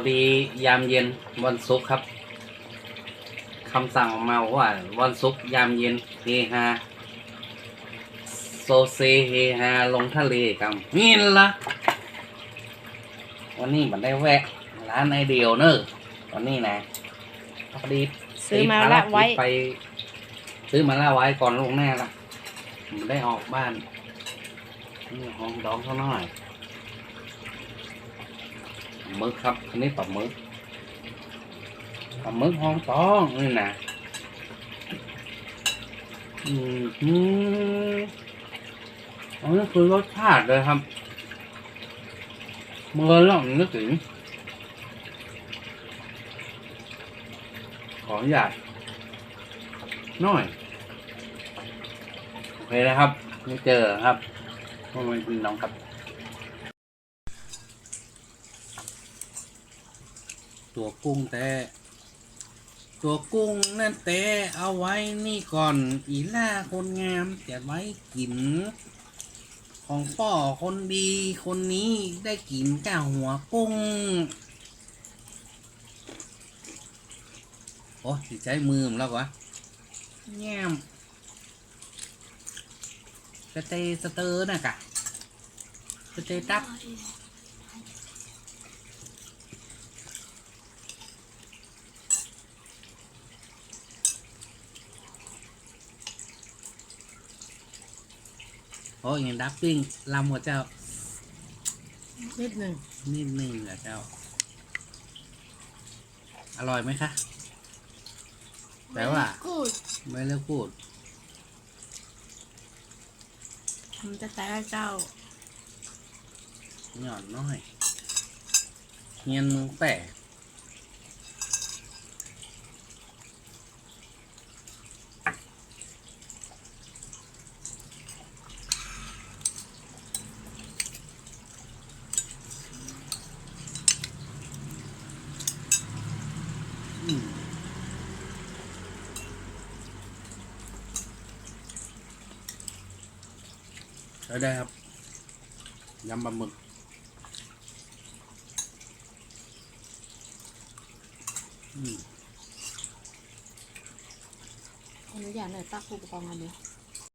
ดียามเย็นวันศุกร์ครับคำสั่งออกมาว่าวันศุกร์ยามเย็นเฮฮาโซเซเฮฮาลงทะเลกันนี่ละวันนี้มันได้แวะร้านไอเดียวเนอะวันนี้นะพอดี ซื้อมาละไว้ไปซื้อมาละไว้ก่อนลวงหน้าละมันได้ออกบ้านนี่ห้องดองเขาหน่อยมึกครับอันนี้ปลาหมึกห้องต้องนี่นะอันนี้คือรสชาติเลยครับเมื่อเรานึกถึงขออนุญาตน้อยโอเคนะครับไม่เจอครับพ่อแม่พี่น้องครับตัวกุ้งนั่นแต่เอาไว้นี่ก่อนอีล่าคนงามจะไว้กินของป่อคนดีคนนี้ได้กินก้าหัวกุ้งโอ้สิใช้มือมแล้ววะแง่มสเตอร์น่ะกะสเตตับโอ้ยยังดับปิ้งลำหัวเจ้านิดหนึ่งเหรอเจ้าอร่อยไหมคะแต่ว่าไม่เลิกพูดมันจะแต่เจ้าหย่อนน้อยเงียนมึงแปะได้ครับยำปลาหมึกขออนุญาตหน่อยตักอุปกรณ์อันนี้